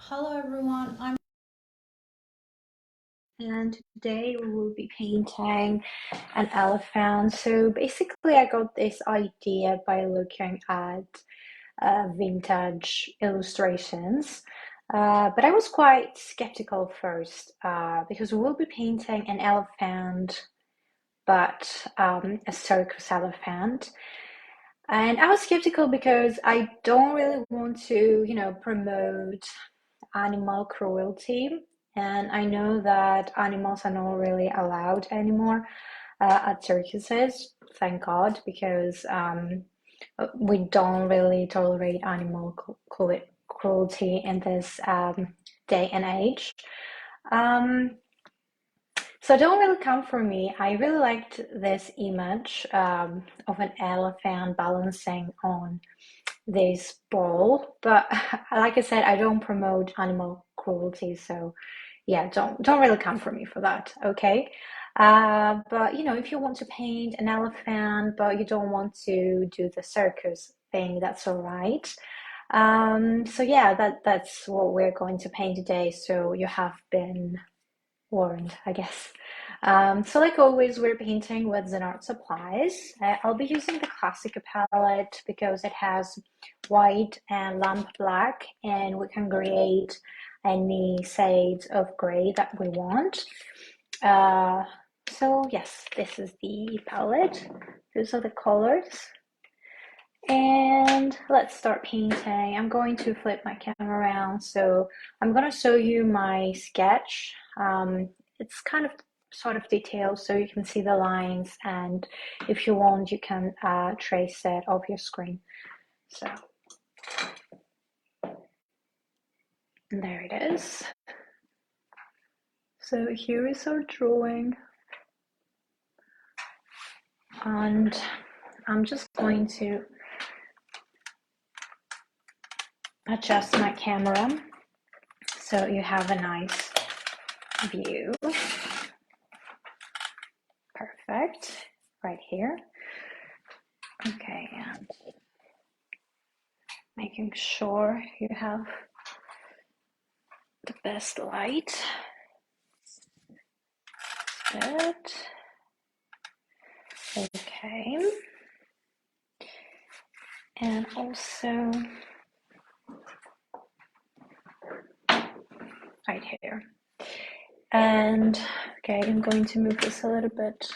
Hello everyone, and today we will be painting an elephant. So basically I got this idea by looking at vintage illustrations. But I was quite skeptical first because we will be painting an elephant, but a circus elephant. And I was skeptical because I don't really want to, promote animal cruelty. And I know that animals are not really allowed anymore at circuses, thank God, because we don't really tolerate animal cruelty in this day and age. Um, so don't really come for me. I really liked this image of an elephant balancing on this ball, but like I said, I don't promote animal cruelty, so yeah, don't really come for me for that, okay? But if you want to paint an elephant, but you don't want to do the circus thing, that's all right. So yeah, that's what we're going to paint today. So you have been warned, I guess. So like always, we're painting with Zen Art supplies. I'll be using the Classic palette because it has white and lamp black, and we can create any shades of gray that we want. Uh, so yes, this is the palette. Those are the colors. And let's start painting. I'm going to flip my camera around. So I'm going to show you my sketch. It's kind of sort of detailed so you can see the lines, and if you want you can trace it off your screen. So there it is. So here is our drawing, and I'm just going to adjust my camera so you have a nice view. Perfect, right here. Okay, and making sure you have the best light. Good. Okay. And also right here. And okay, I'm going to move this a little bit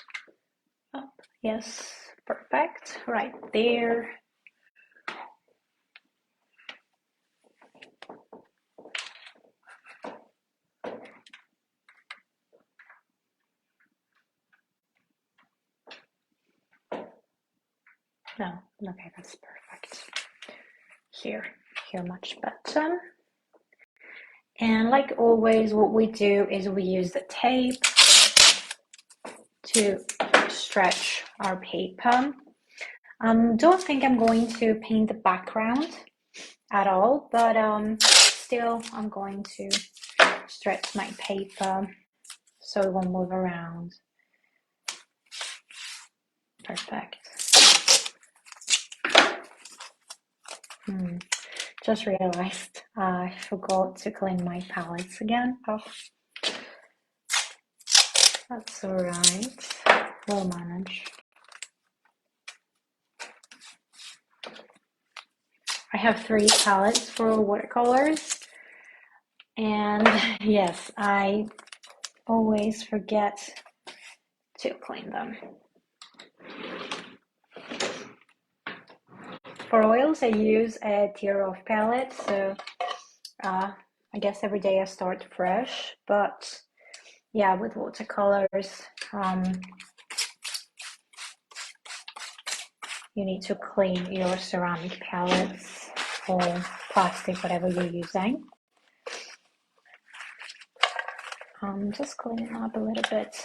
up. Yes, perfect. Right there. No, okay, that's perfect. Here much better. And like always, what we do is we use the tape to stretch our paper. Don't think I'm going to paint the background at all, but still I'm going to stretch my paper so it won't move around. Perfect. Just realized I forgot to clean my palettes again. Oh, that's all right. We'll manage. I have 3 palettes for watercolors, and yes, I always forget to clean them. For oils, I use a Theodora palette, so I guess every day I start fresh, but yeah, with watercolors, you need to clean your ceramic palettes or plastic, whatever you're using. Just cleaning up a little bit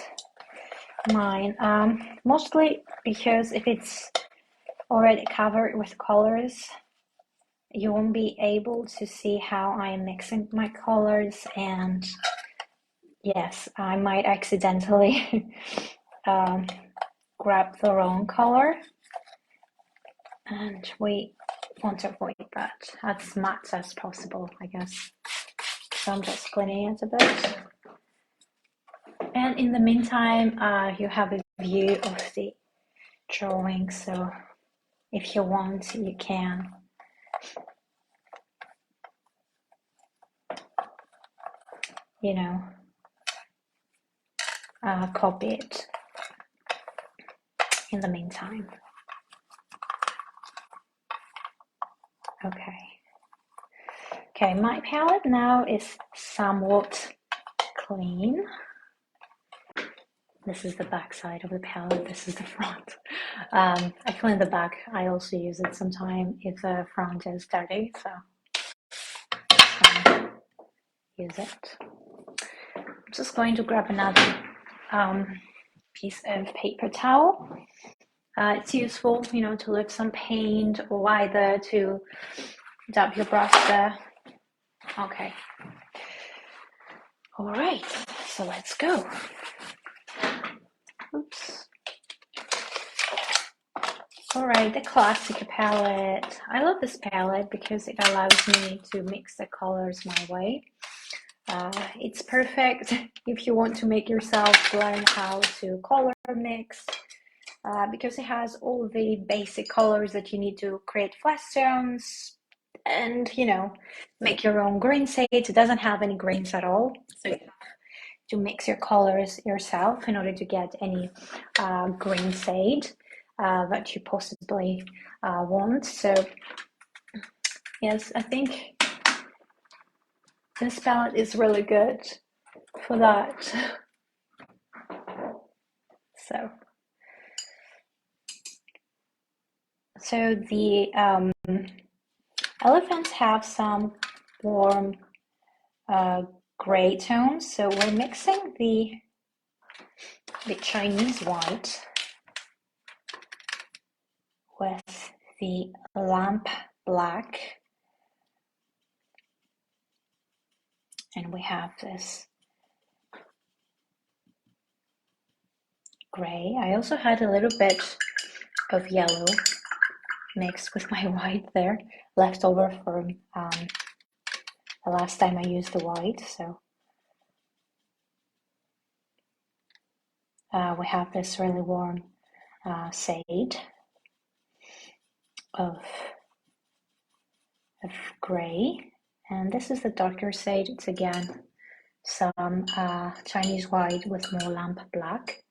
mine, mostly because if it's already covered with colors, you won't be able to see how I'm mixing my colors, and yes, I might accidentally grab the wrong color, and we want to avoid that as much as possible, I guess. so I'm just cleaning it a bit. And in the meantime, you have a view of the drawing, so if you want, you can copy it in the meantime. Okay, my palette now is somewhat clean. This is the back side of the palette, this is the front. I clean the back. I also use it sometimes if the front is dirty, so use it. I'm just going to grab another piece of paper towel. It's useful, to leave some paint or either to dab your brush there. Okay. All right, so let's go. Oops. All right, the classic palette. I love this palette because it allows me to mix the colors my way. It's perfect if you want to make yourself learn how to color mix, because it has all the basic colors that you need to create flash tones and, make your own green shades. It doesn't have any greens at all, so you have to mix your colors yourself in order to get any green shade that you possibly want. So yes, I think this palette is really good for that. So the elephants have some warm gray tones, so we're mixing the Chinese white with the lamp black, and we have this gray. I also had a little bit of yellow mixed with my white there, left over from the last time I used the white. So we have this really warm shade of gray, and this is the darker shade. It's again some Chinese white with more lamp black.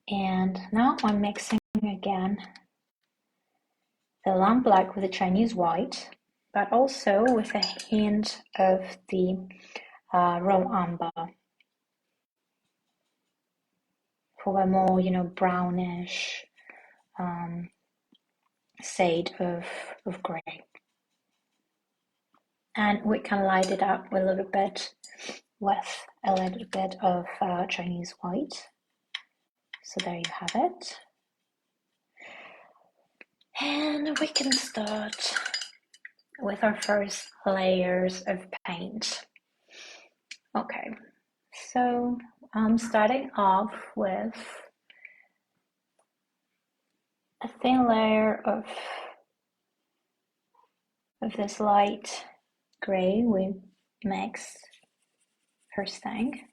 And now I'm mixing again the lamp black with the Chinese white, but also with a hint of the raw amber for a more, brownish shade of gray. And we can light it up a little bit with a little bit of Chinese white. So there you have it. And we can start with our first layers of paint. Okay, so I'm starting off with a thin layer of this light gray we mixed first thing.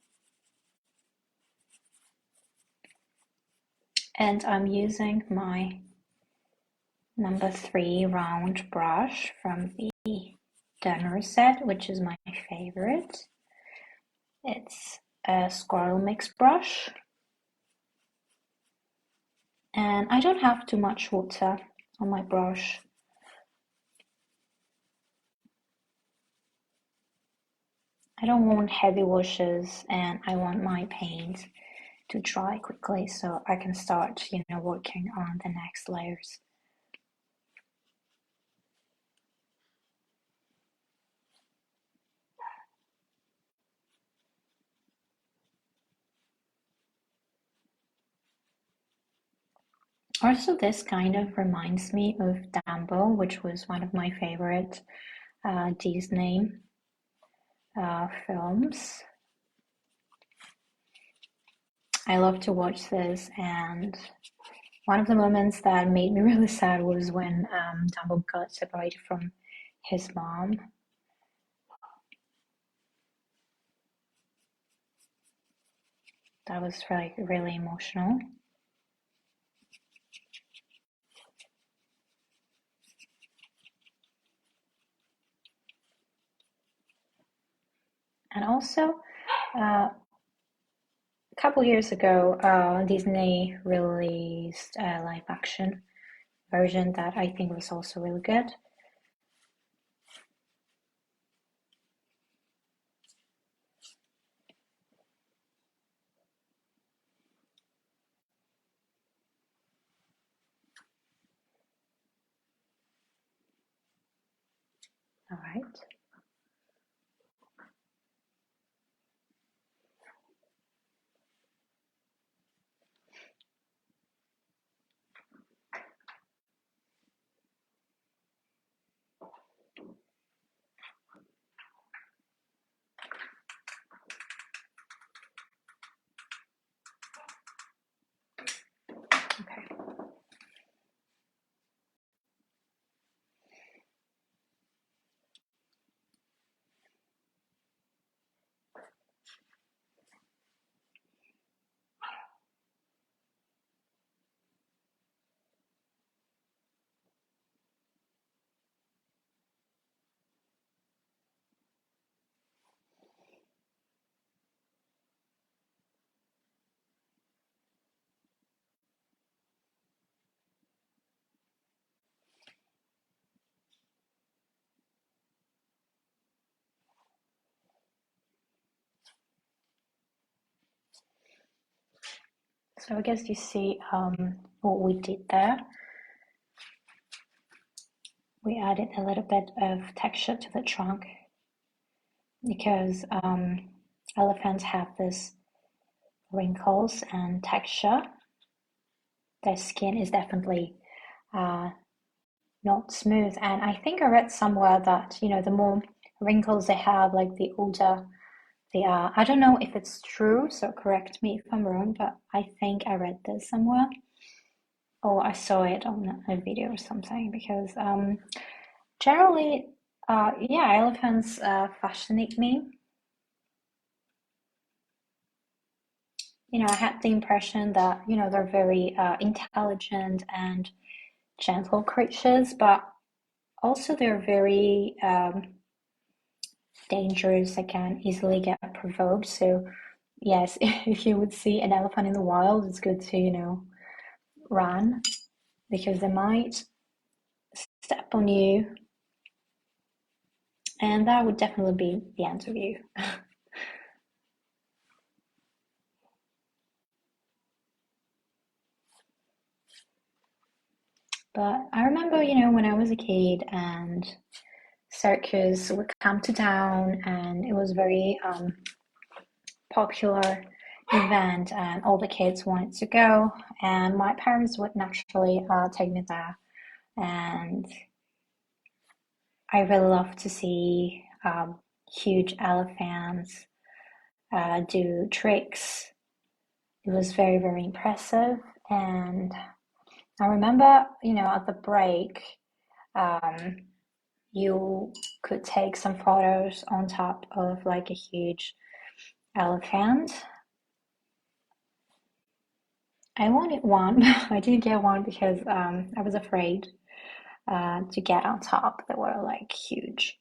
And I'm using my number 3 round brush from the Donor set, which is my favorite. It's a squirrel mix brush. And I don't have too much water on my brush. I don't want heavy washes, and I want my paint to dry quickly so I can start, working on the next layers. Also, this kind of reminds me of Dumbo, which was one of my favorite Disney films. I love to watch this, and one of the moments that made me really sad was when Dumbo got separated from his mom. That was like really emotional. And also, a couple years ago, Disney released a live action version that I think was also really good. All right. Okay. So I guess you see what we did there. We added a little bit of texture to the trunk because elephants have this wrinkles and texture. Their skin is definitely not smooth. And I think I read somewhere that, the more wrinkles they have, like the older they are. I don't know if it's true, so correct me if I'm wrong, but I think I read this somewhere. Or I saw it on a video or something because generally, yeah, elephants fascinate me. I had the impression that, they're very intelligent and gentle creatures, but also they're very dangerous. They can easily get provoked. So, yes, if you would see an elephant in the wild, it's good to, run because they might step on you, and that would definitely be the end of you. But I remember, when I was a kid and circus would come to town, and it was very popular event, and all the kids wanted to go, and my parents would naturally take me there. And I really love to see huge elephants do tricks. It was very, very impressive. And I remember, at the break, um, you could take some photos on top of like a huge elephant. I wanted one, but I didn't get one because I was afraid to get on top. They were like huge.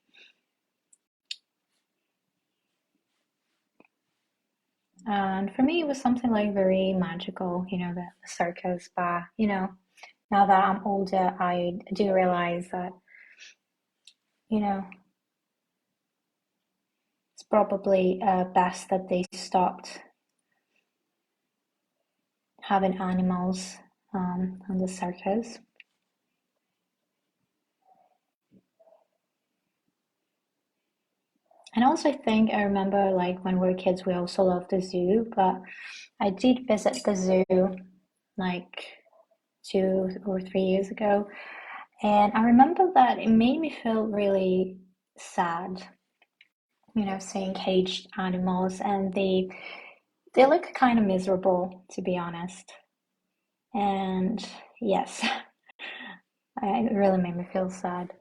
And for me, it was something like very magical, the circus. But, now that I'm older, I do realize that, you know, it's probably best that they stopped having animals on the circus. And also, I think I remember like when we were kids, we also loved the zoo, but I did visit the zoo like 2 or 3 years ago. And I remember that it made me feel really sad, seeing caged animals, and they look kind of miserable, to be honest. And yes, it really made me feel sad.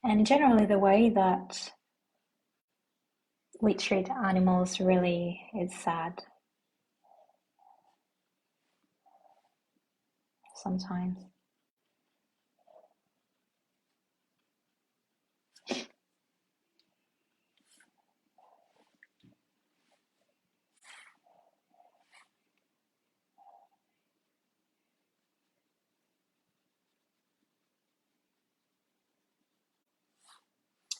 And generally, the way that we treat animals really is sad sometimes.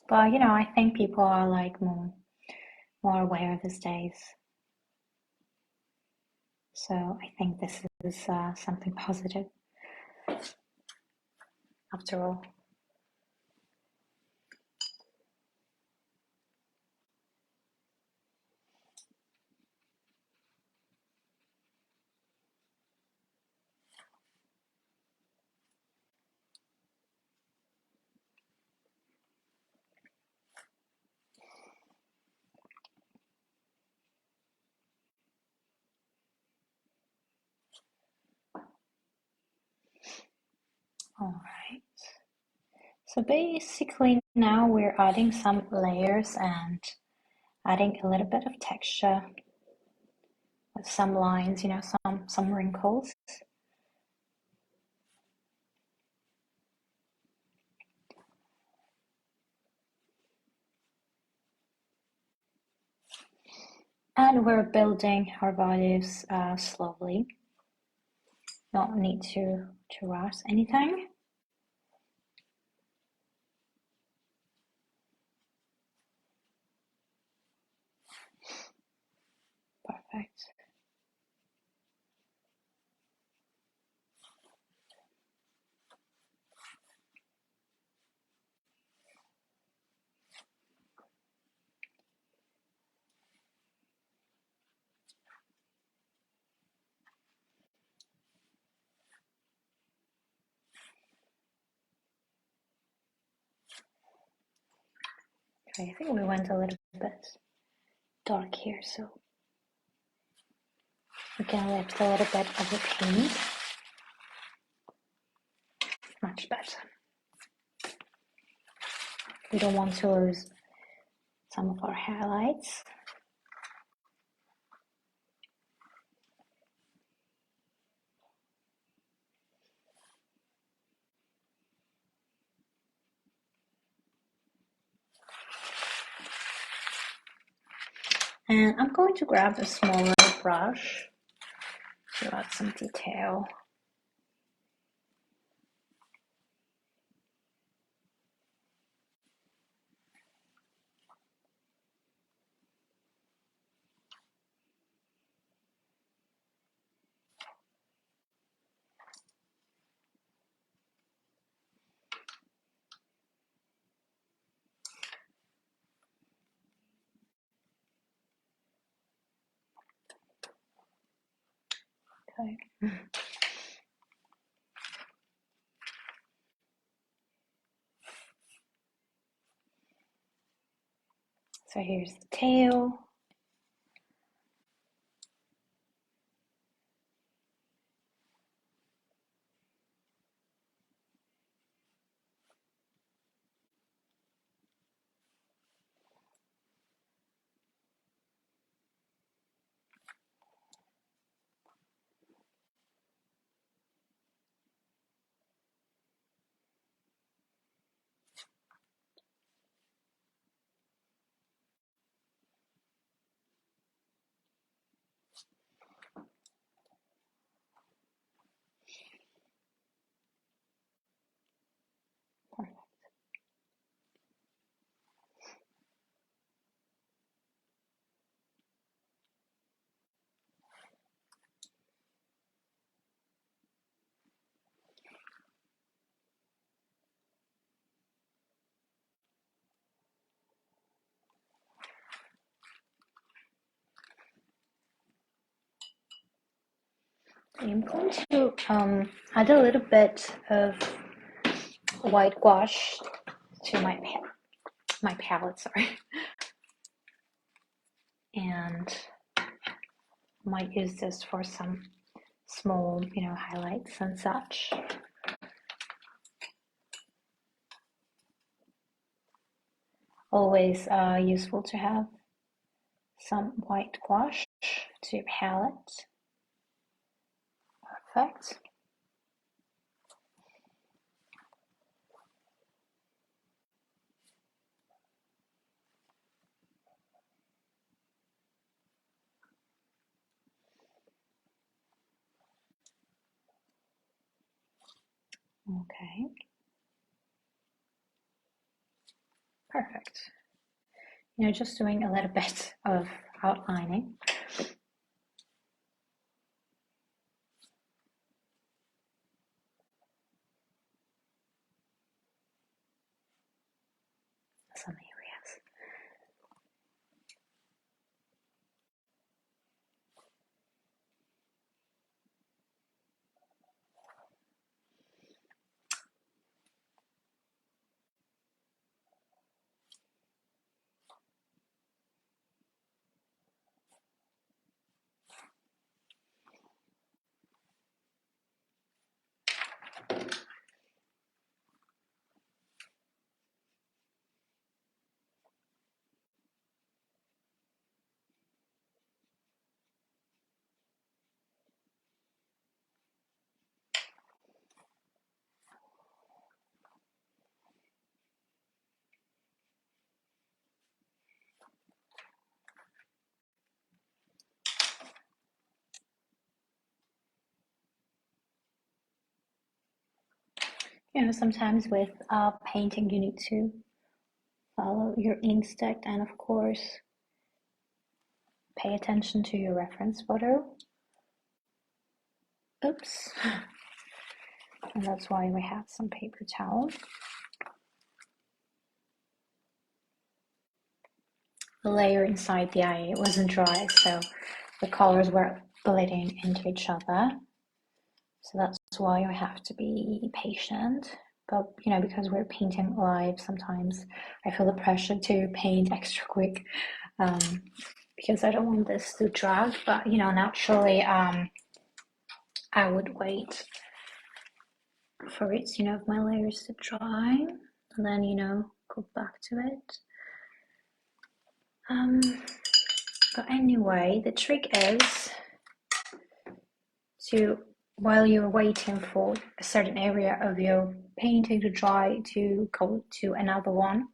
But I think people are like more aware these days. So I think this is something positive after all. All right. So basically now we're adding some layers and adding a little bit of texture with some lines, some wrinkles. And we're building our bodies slowly. Don't need to rush anything. Perfect. Okay, I think we went a little bit dark here, so we can lift a little bit of the paint. Much better. We don't want to lose some of our highlights. And I'm going to grab a smaller brush to add some detail. Okay. So here's the tail. Perfect. I'm going to add a little bit of white gouache to my palette, sorry. And might use this for some small, highlights and such. Always useful to have some white gouache to your palette. Perfect. Okay. Perfect. Just doing a little bit of outlining. Some areas. Sometimes with painting, you need to follow your instinct and, of course, pay attention to your reference photo. Oops. And that's why we have some paper towel. The layer inside the eye wasn't dry, so the colors were bleeding into each other. So that's why we have to be patient. But, because we're painting live, sometimes I feel the pressure to paint extra quick because I don't want this to drag. But, naturally, I would wait for it, my layers to dry and then, go back to it. But anyway, the trick is to, while you're waiting for a certain area of your painting to dry, to go to another one.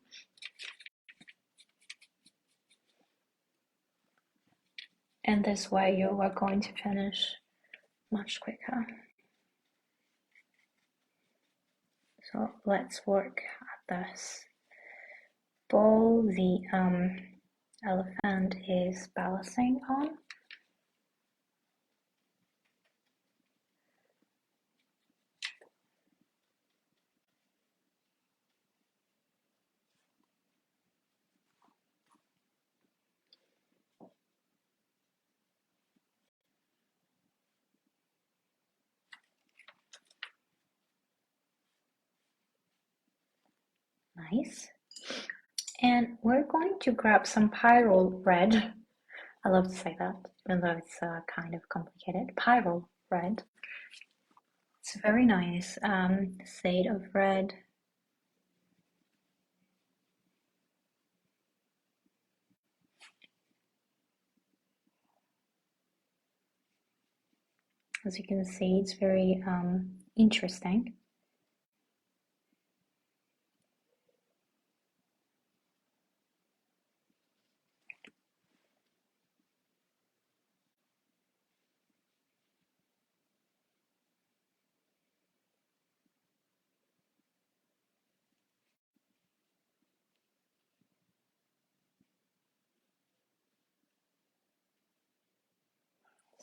And this way you are going to finish much quicker. So let's work at this ball the elephant is balancing on. Nice. And we're going to grab some pyrrole red. I love to say that, even though it's kind of complicated. Pyrrole red. It's a very nice shade of red. As you can see, it's very interesting.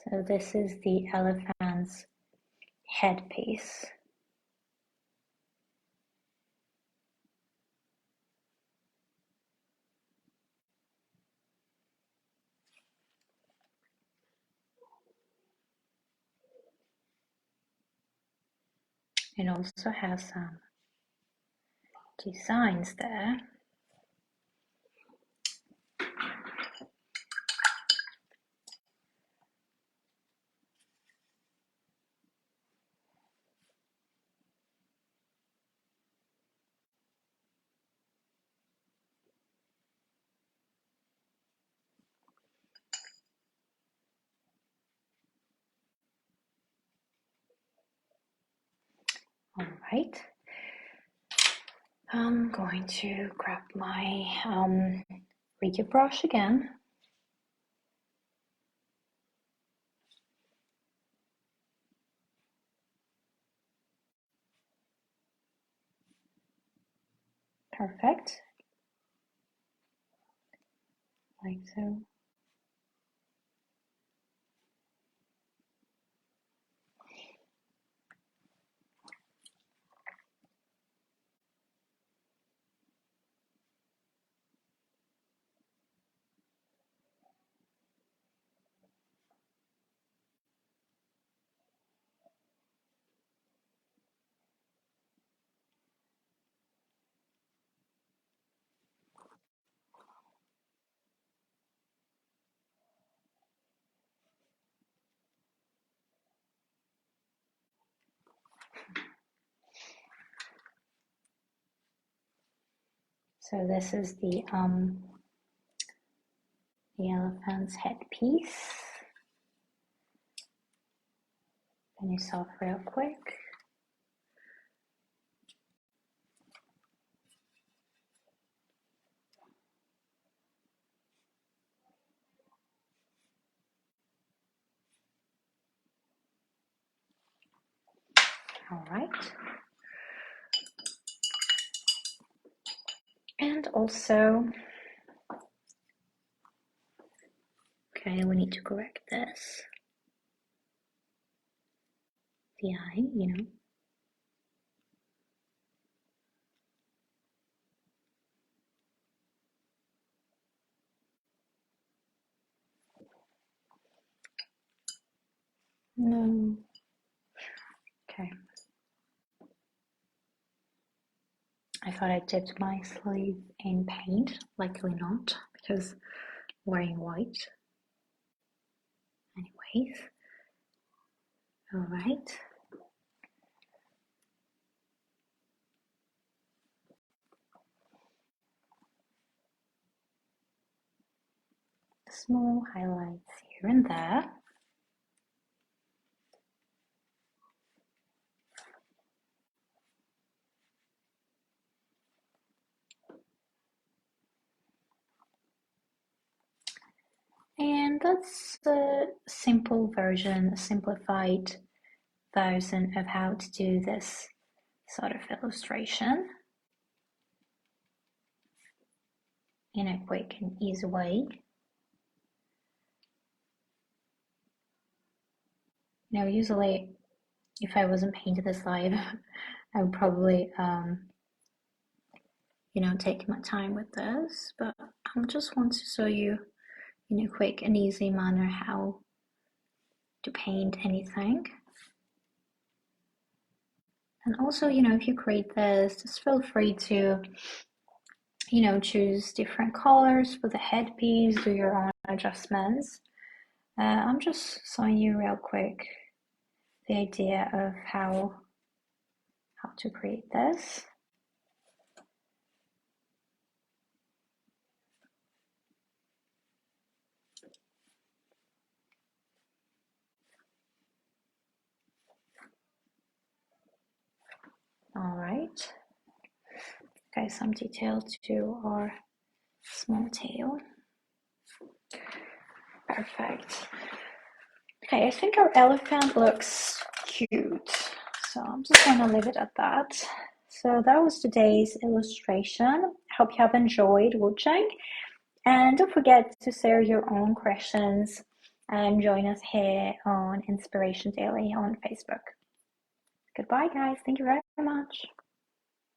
So this is the elephant's headpiece. It also has some designs there. All right. I'm going to grab my Ricoh brush again. Perfect. Like so. So this is the elephant's headpiece. Finish off real quick. All right. And also, okay, we need to correct this. The eye, you know. No. Okay. I thought I dipped my sleeve in paint, luckily not, because I'm wearing white. Anyways. All right. Small highlights here and there. And that's the simple version, a simplified version of how to do this sort of illustration in a quick and easy way. Now, usually, if I wasn't painting this live, I would probably, take my time with this, but I just want to show you in a quick and easy manner how to paint anything. And also, if you create this, just feel free to, choose different colors for the headpiece, do your own adjustments. I'm just showing you real quick the idea of how to create this. All right. Okay, some detail to our small tail. Perfect. Okay, I think our elephant looks cute, so I'm just going to leave it at that. So that was today's illustration. Hope you have enjoyed watching, and don't forget to share your own questions and join us here on Inspiration Daily on Facebook. Goodbye, guys. Thank you very much.